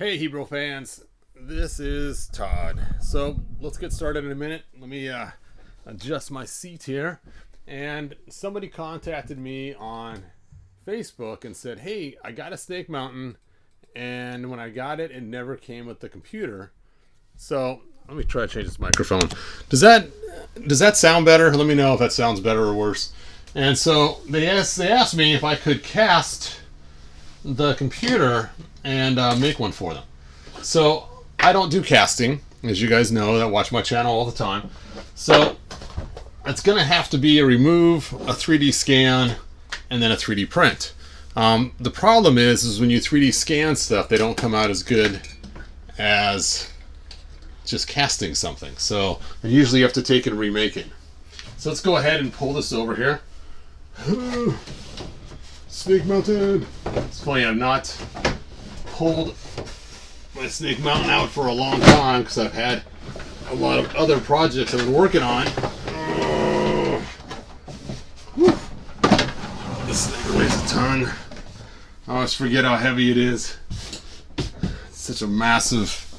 Hey Hebrew fans, this is Todd. So let's get started in a minute. Let me adjust my seat here. And somebody contacted me on Facebook and said, hey, I got a Snake Mountain, and when I got it, it never came with the computer. So let me try to change this microphone. Does that sound better? Let me know if that sounds better or worse. And so they asked me if I could cast the computer and make one for them. So I don't do casting, as you guys know that watch my channel all the time. So it's going to have to be a remove, a 3D scan, and then a 3D print. The problem is when you 3D scan stuff, they don't come out as good as just casting something. So usually you have to take it and remake it. So let's go ahead and pull this over here. Snake Mountain. It's funny, I've not pulled my Snake Mountain out for a long time because I've had a lot of other projects I've been working on. This thing weighs a ton. I always forget how heavy it is. It's such a massive,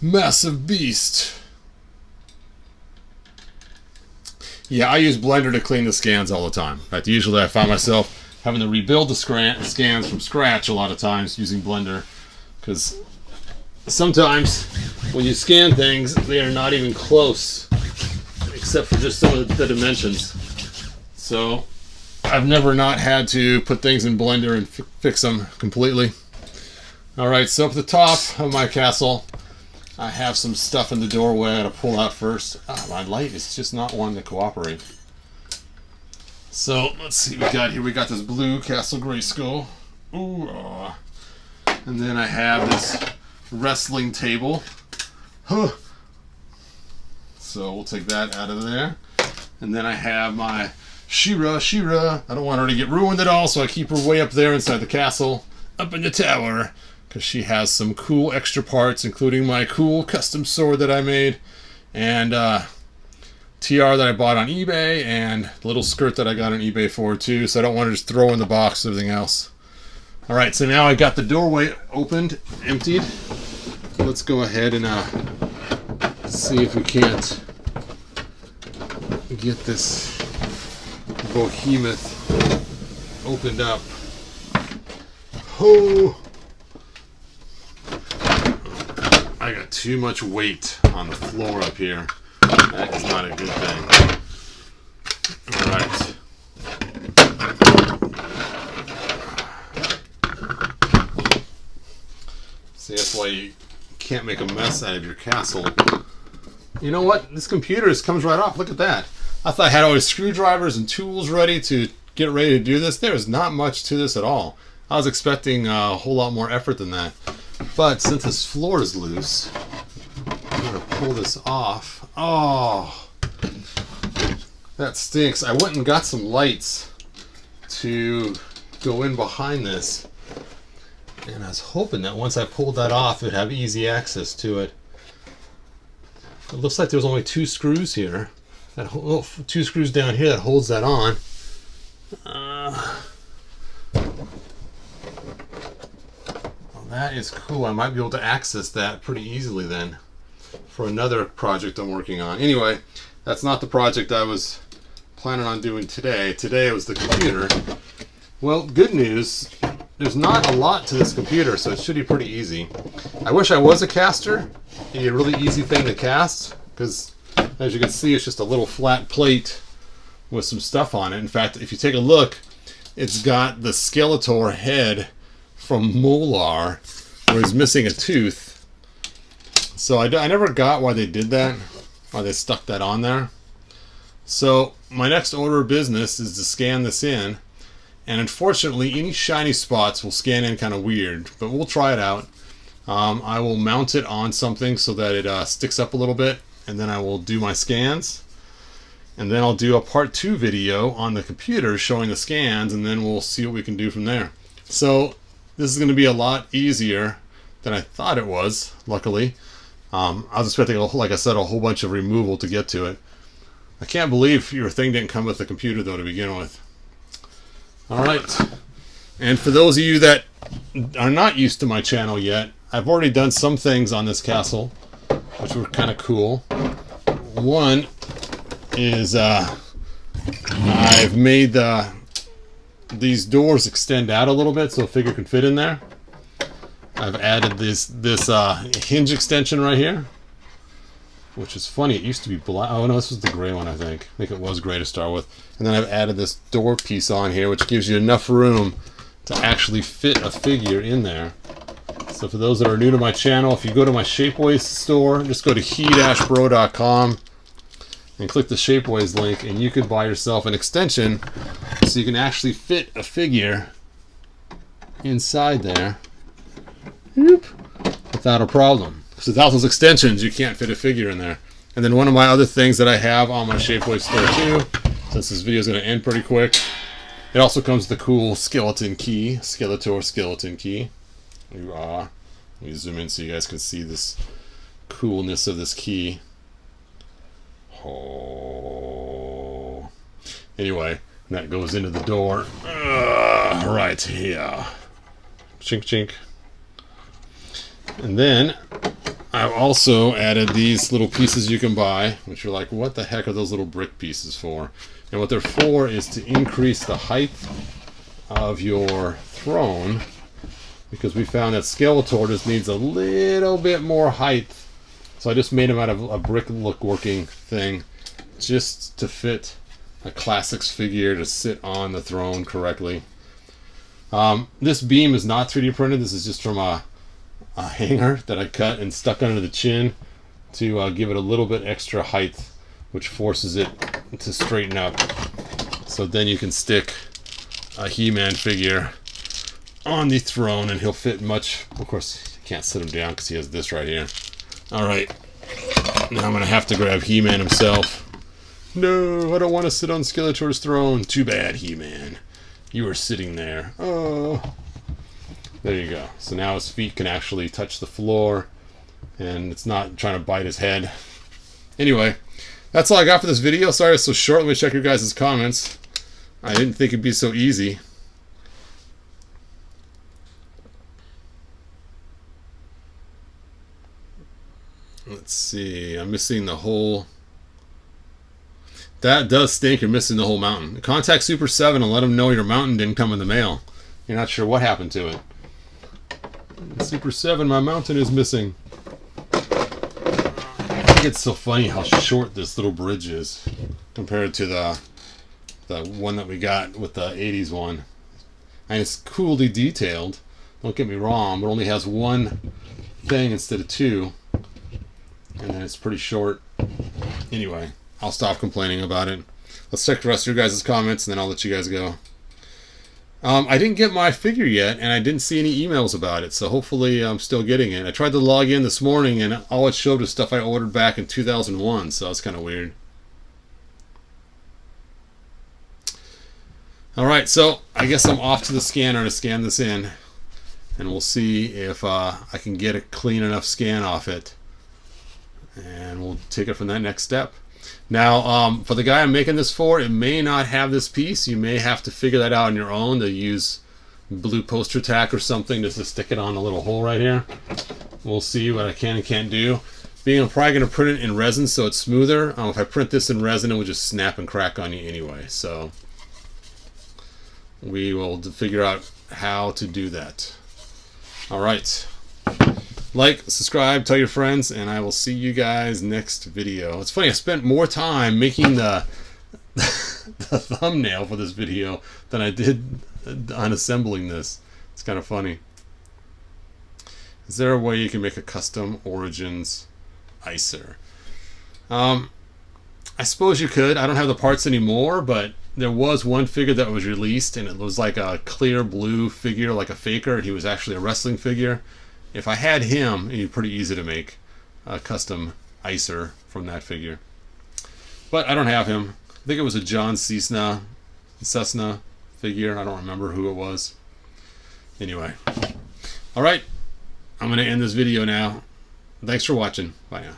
massive beast. Yeah, I use Blender to clean the scans all the time. In fact, usually I find myself having to rebuild the scans from scratch a lot of times using Blender, because sometimes when you scan things, they are not even close, except for just some of the dimensions. So I've never not had to put things in Blender and fix them completely. Alright, so up at the top of my castle, I have some stuff in the doorway I gotta pull out first. My light is just not wanting to cooperate. So let's see what we got here. We got this blue Castle Grayskull. Ooh, and then I have this wrestling table. Huh. So we'll take that out of there. And then I have my Shira. I don't want her to get ruined at all, so I keep her way up there inside the castle, up in the tower, because she has some cool extra parts, including my cool custom sword that I made, and TR that I bought on eBay, and the little skirt that I got on eBay for too, so I don't want to just throw in the box everything else. Alright, so now I got the doorway opened, emptied. Let's go ahead and see if we can't get this behemoth opened up. Oh! I got too much weight on the floor up here. That is not a good thing. Alright. See, that's why you can't make a mess out of your castle. You know what? This computer comes right off. Look at that. I thought I had all these screwdrivers and tools ready to get ready to do this. There is not much to this at all. I was expecting a whole lot more effort than that. But since this floor is loose, I'm going to pull this off. Oh, that stinks. I went and got some lights to go in behind this, and I was hoping that once I pulled that off, it'd have easy access to it. It looks like there's only two screws here. Two screws down here that holds that on. Well, that is cool. I might be able to access that pretty easily then for another project I'm working on. Anyway, that's not the project I was planning on doing today. Today it was the computer. Well, good news, there's not a lot to this computer, so it should be pretty easy. I wish I was a caster. It'd be a really easy thing to cast, because as you can see, it's just a little flat plate with some stuff on it. In fact, if you take a look, it's got the Skeletor head from Molar, where he's missing a tooth. So I never got why they did that, why they stuck that on there. So my next order of business is to scan this in, and unfortunately any shiny spots will scan in kind of weird, but we'll try it out. I will mount it on something so that it sticks up a little bit, and then I will do my scans, and then I'll do a part 2 video on the computer showing the scans, and then we'll see what we can do from there. So this is going to be a lot easier than I thought it was, luckily. I was expecting, like I said, a whole bunch of removal to get to it. I can't believe your thing didn't come with the computer, though, to begin with. Alright. And for those of you that are not used to my channel yet, I've already done some things on this castle, which were kind of cool. One is I've made these doors extend out a little bit so a figure can fit in there. I've added this hinge extension right here, which is funny. It used to be black. Oh no, this was the gray one, I think. I think it was gray to start with. And then I've added this door piece on here, which gives you enough room to actually fit a figure in there. So for those that are new to my channel, if you go to my Shapeways store, just go to he-bro.com and click the Shapeways link, and you can buy yourself an extension so you can actually fit a figure inside there without a problem. Because without those extensions, you can't fit a figure in there. And then one of my other things that I have on my Shapeways store too, since this video is going to end pretty quick, it also comes with the cool skeleton key, Skeletor skeleton key. Let me zoom in so you guys can see this coolness of this key. Oh. Anyway, that goes into the door. Right here. Chink chink. And then I've also added these little pieces you can buy, which are like, what the heck are those little brick pieces for? And what they're for is to increase the height of your throne, because we found that Skeletor just needs a little bit more height. So I just made him out of a brick look working thing just to fit a classics figure to sit on the throne correctly. This beam is not 3D printed. This is just from a hanger that I cut and stuck under the chin to give it a little bit extra height, which forces it to straighten up. So then you can stick a He-Man figure on the throne and he'll fit much. Of course, you can't sit him down because he has this right here. Alright, now I'm going to have to grab He-Man himself. No, I don't want to sit on Skeletor's throne. Too bad, He-Man. You were sitting there. Oh. There you go. So now his feet can actually touch the floor and it's not trying to bite his head. Anyway, that's all I got for this video. Sorry it's so short. Let me check your guys' comments. I didn't think it'd be so easy. Let's see. I'm missing the whole... That does stink. You're missing the whole mountain. Contact Super 7 and let them know your mountain didn't come in the mail. You're not sure what happened to it. Super 7, my mountain is missing. I think it's so funny how short this little bridge is compared to the one that we got with the 80s one. And it's coolly detailed. Don't get me wrong, but it only has one thing instead of two. And then it's pretty short. Anyway, I'll stop complaining about it. Let's check the rest of your guys' comments and then I'll let you guys go. I didn't get my figure yet, and I didn't see any emails about it, so hopefully I'm still getting it. I tried to log in this morning, and all it showed was stuff I ordered back in 2001, so that's kind of weird. Alright, so I guess I'm off to the scanner to scan this in, and we'll see if I can get a clean enough scan off it, and we'll take it from that next step. Now, for the guy I'm making this for, it may not have this piece. You may have to figure that out on your own to use blue poster tack or something just to stick it on a little hole right here. We'll see what I can and can't do. I'm probably going to print it in resin so it's smoother. If I print this in resin, it will just snap and crack on you anyway. So we will figure out how to do that. All right. Like, subscribe, tell your friends, and I will see you guys next video. It's funny, I spent more time making the thumbnail for this video than I did on assembling this. It's kind of funny. Is there a way you can make a custom Origins Icer? I suppose you could. I don't have the parts anymore, but there was one figure that was released, and it was like a clear blue figure, like a faker, and he was actually a wrestling figure. If I had him, it'd be pretty easy to make a custom Icer from that figure. But I don't have him. I think it was a John Cessna figure. I don't remember who it was. Anyway. Alright. I'm going to end this video now. Thanks for watching. Bye now.